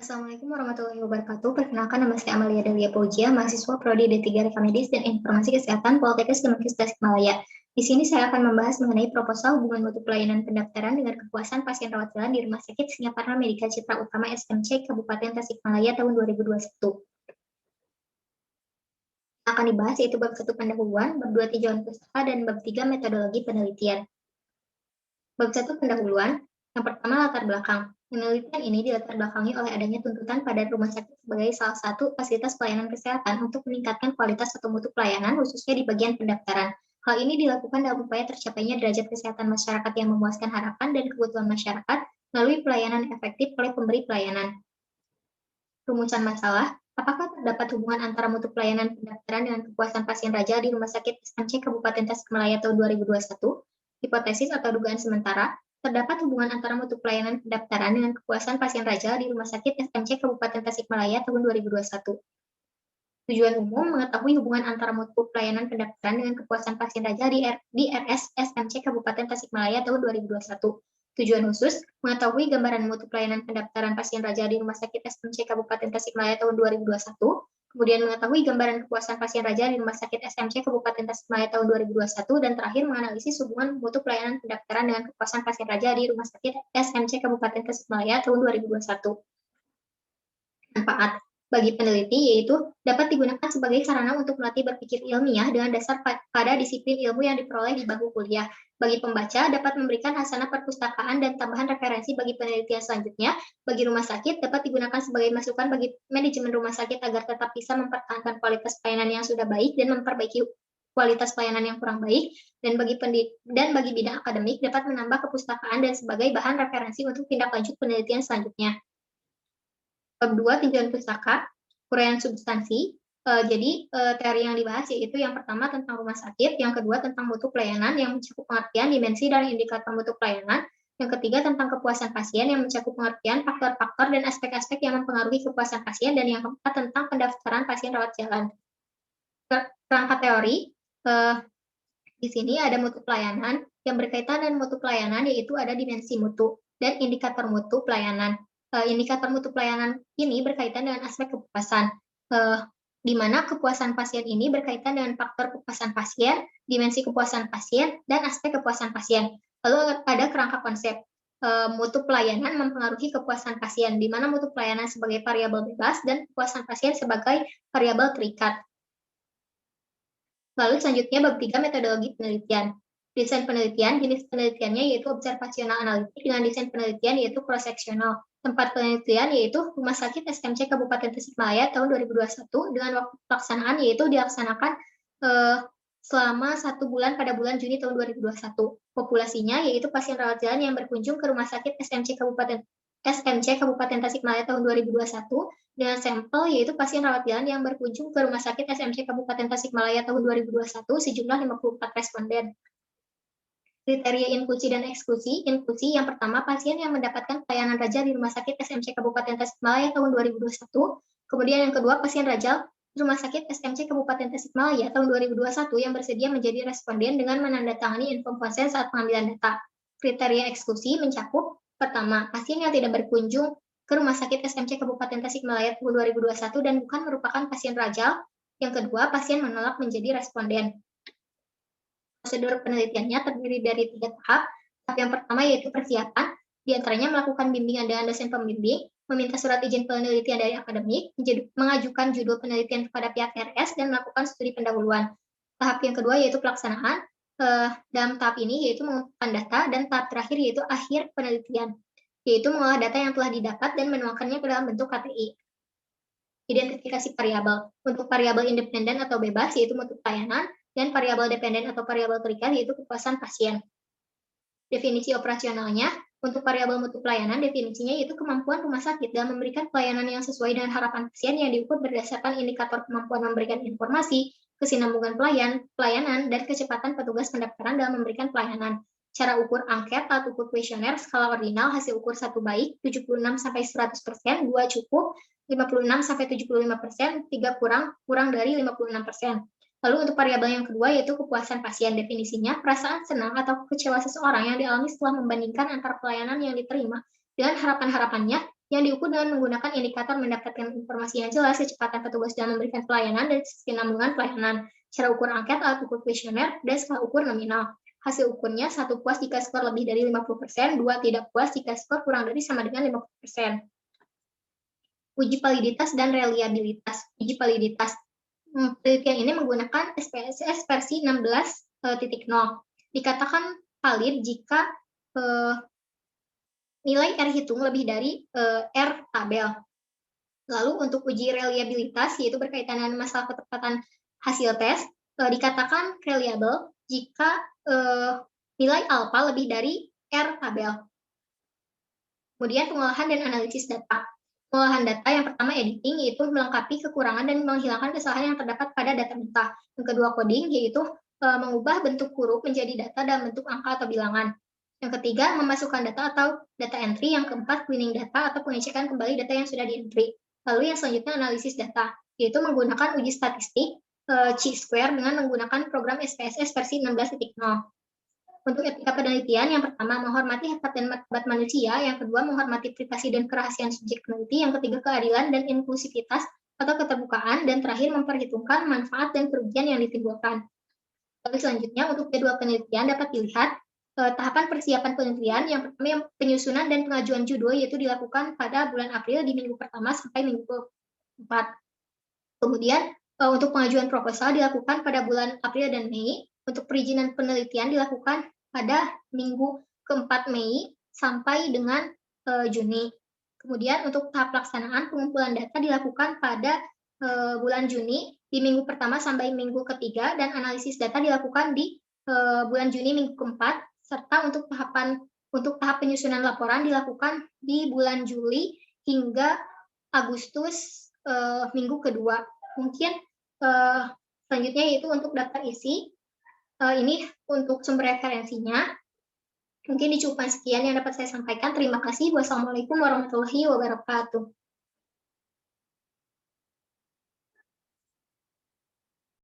Assalamualaikum warahmatullahi wabarakatuh. Perkenalkan, nama saya Amalia Delia Pojia, mahasiswa Prodi D3 Rekamedis dan Informasi Kesehatan Poltekkes Kemenkes Tasikmalaya. Di sini saya akan membahas mengenai proposal hubungan mutu pelayanan pendaftaran dengan kepuasan pasien rawat jalan di Rumah Sakit Singaparna Medika Citra Utama SMC Kabupaten Tasikmalaya tahun 2021. Yang akan dibahas yaitu bab 1 pendahuluan, bab 2 tinjauan pustaka, dan bab 3 metodologi penelitian. Bab 1 pendahuluan, yang pertama latar belakang. Penelitian ini dilatar belakangi oleh adanya tuntutan pada rumah sakit sebagai salah satu fasilitas pelayanan kesehatan untuk meningkatkan kualitas atau mutu pelayanan, khususnya di bagian pendaftaran. Hal ini dilakukan dalam upaya tercapainya derajat kesehatan masyarakat yang memuaskan harapan dan kebutuhan masyarakat melalui pelayanan efektif oleh pemberi pelayanan. Rumusan masalah, apakah terdapat hubungan antara mutu pelayanan pendaftaran dengan kepuasan pasien raja di Rumah Sakit SMC Kabupaten Tasikmalaya tahun 2021? Hipotesis atau dugaan sementara, terdapat hubungan antara mutu pelayanan pendaftaran dengan kepuasan pasien raja di Rumah Sakit SMC Kabupaten Tasikmalaya tahun 2021. Tujuan umum mengetahui hubungan antara mutu pelayanan pendaftaran dengan kepuasan pasien raja di RS SMC Kabupaten Tasikmalaya tahun 2021. Tujuan khusus, mengetahui gambaran mutu pelayanan pendaftaran pasien raja di Rumah Sakit SMC Kabupaten Tasikmalaya tahun 2021, kemudian mengetahui gambaran kepuasan pasien raja di Rumah Sakit SMC Kabupaten Tasikmalaya tahun 2021, dan terakhir menganalisis hubungan mutu pelayanan pendaftaran dengan kepuasan pasien raja di Rumah Sakit SMC Kabupaten Tasikmalaya tahun 2021. Manfaat bagi peneliti yaitu dapat digunakan sebagai sarana untuk melatih berpikir ilmiah dengan dasar pada disiplin ilmu yang diperoleh di bangku kuliah. Bagi pembaca, dapat memberikan hasanah perpustakaan dan tambahan referensi bagi penelitian selanjutnya. Bagi rumah sakit, dapat digunakan sebagai masukan bagi manajemen rumah sakit agar tetap bisa mempertahankan kualitas pelayanan yang sudah baik dan memperbaiki kualitas pelayanan yang kurang baik. Dan bagi bidang akademik, dapat menambah kepustakaan dan sebagai bahan referensi untuk tindak lanjut penelitian selanjutnya. Bab 2 tinjauan pustaka, uraian substansi. Jadi teori yang dibahas yaitu yang pertama tentang rumah sakit, yang kedua tentang mutu pelayanan yang mencakup pengertian, dimensi, dan indikator mutu pelayanan, yang ketiga tentang kepuasan pasien yang mencakup pengertian, faktor-faktor, dan aspek-aspek yang mempengaruhi kepuasan pasien, dan yang keempat tentang pendaftaran pasien rawat jalan. Kerangka teori, di sini ada mutu pelayanan yang berkaitan dengan mutu pelayanan yaitu ada dimensi mutu dan indikator mutu pelayanan. Indikator mutu pelayanan ini berkaitan dengan aspek kepuasan, di mana kepuasan pasien ini berkaitan dengan faktor kepuasan pasien, dimensi kepuasan pasien, dan aspek kepuasan pasien. Lalu ada kerangka konsep. Mutu pelayanan mempengaruhi kepuasan pasien, di mana mutu pelayanan sebagai variabel bebas dan kepuasan pasien sebagai variabel terikat. Lalu selanjutnya bab 3 metodologi penelitian. Desain penelitian, jenis penelitiannya yaitu observasional analitik dengan desain penelitian yaitu cross-sectional. Tempat penelitian yaitu Rumah Sakit SMC Kabupaten Tasikmalaya tahun 2021 dengan waktu pelaksanaan yaitu dilaksanakan selama 1 bulan pada bulan Juni tahun 2021. Populasinya yaitu pasien rawat jalan yang berkunjung ke Rumah Sakit SMC Kabupaten Tasikmalaya tahun 2021 dengan sampel yaitu pasien rawat jalan yang berkunjung ke Rumah Sakit SMC Kabupaten Tasikmalaya tahun 2021 sejumlah 54 responden. Kriteria inklusi dan eksklusi. Inklusi yang pertama, pasien yang mendapatkan pelayanan raja di Rumah Sakit SMC Kabupaten Tasikmalaya tahun 2021. Kemudian yang kedua, pasien raja Rumah Sakit SMC Kabupaten Tasikmalaya tahun 2021 yang bersedia menjadi responden dengan menandatangani info konsen saat pengambilan data. Kriteria eksklusi mencakup pertama, pasien yang tidak berkunjung ke Rumah Sakit SMC Kabupaten Tasikmalaya tahun 2021 dan bukan merupakan pasien raja. Yang kedua, pasien menolak menjadi responden. Prosedur penelitiannya terdiri dari 3 tahap. Tahap yang pertama yaitu persiapan, diantaranya melakukan bimbingan dengan dosen pembimbing, meminta surat izin penelitian dari akademik, mengajukan judul penelitian kepada pihak RS, dan melakukan studi pendahuluan. Tahap yang kedua yaitu pelaksanaan. Dalam tahap ini yaitu mengumpulkan data, dan tahap terakhir yaitu akhir penelitian, yaitu mengolah data yang telah didapat dan menuangkannya ke dalam bentuk KTI. Identifikasi variabel. Untuk variabel independen atau bebas yaitu mutu pelayanan, dan variabel dependen atau variabel terikat yaitu kepuasan pasien. Definisi operasionalnya, untuk variabel mutu pelayanan definisinya yaitu kemampuan rumah sakit dalam memberikan pelayanan yang sesuai dengan harapan pasien yang diukur berdasarkan indikator kemampuan memberikan informasi, kesinambungan pelayanan, dan kecepatan petugas pendaftaran dalam memberikan pelayanan. Cara ukur angket, alat ukur kuesioner, skala ordinal, hasil ukur 1 baik, 76-100%, 2 cukup, 56-75%, 3 kurang dari 56%. Lalu untuk variabel yang kedua yaitu kepuasan pasien. Definisinya, perasaan senang atau kecewa seseorang yang dialami setelah membandingkan antara pelayanan yang diterima dengan harapan-harapannya yang diukur dengan menggunakan indikator mendapatkan informasi yang jelas, kecepatan petugas dalam memberikan pelayanan, dan kesinambungan pelayanan. Cara ukur angket, alat ukur kuesioner, dan skala ukur nominal. Hasil ukurnya 1 puas jika skor lebih dari 50%, 2 tidak puas jika skor kurang dari sama dengan 50%. Uji validitas dan reliabilitas. Uji validitas. Penelitian ini menggunakan SPSS versi 16.0. Dikatakan valid jika nilai R hitung lebih dari R tabel. Lalu untuk uji reliabilitas, yaitu berkaitan dengan masalah ketepatan hasil tes, dikatakan reliable jika nilai alfa lebih dari R tabel. Kemudian pengolahan dan analisis data. Pengolahan data yang pertama editing, yaitu melengkapi kekurangan dan menghilangkan kesalahan yang terdapat pada data mentah. Yang kedua coding, yaitu mengubah bentuk huruf menjadi data dalam bentuk angka atau bilangan. Yang ketiga, memasukkan data atau data entry. Yang keempat, cleaning data atau pengecekan kembali data yang sudah di-entry. Lalu yang selanjutnya analisis data, yaitu menggunakan uji statistik chi-square dengan menggunakan program SPSS versi 16.0. Untuk etika penelitian, yang pertama menghormati hak dan martabat manusia, yang kedua menghormati privasi dan kerahasiaan subjek peneliti, yang ketiga keadilan dan inklusivitas atau keterbukaan, dan terakhir memperhitungkan manfaat dan kerugian yang ditimbulkan. Lalu selanjutnya untuk jadwal penelitian dapat dilihat tahapan persiapan penelitian. Yang pertama yang penyusunan dan pengajuan judul, yaitu dilakukan pada bulan April di minggu pertama sampai minggu keempat. Kemudian untuk pengajuan proposal dilakukan pada bulan April dan Mei. Untuk perizinan penelitian dilakukan pada minggu keempat Mei sampai dengan Juni. Kemudian untuk tahap pelaksanaan pengumpulan data dilakukan pada bulan Juni di minggu pertama sampai minggu ketiga, dan analisis data dilakukan di bulan Juni minggu keempat, serta untuk tahap penyusunan laporan dilakukan di bulan Juli hingga Agustus minggu kedua. Mungkin selanjutnya yaitu untuk daftar isi. Ini untuk sumber referensinya. Mungkin dicukupan sekian yang dapat saya sampaikan. Terima kasih. Wassalamualaikum warahmatullahi wabarakatuh.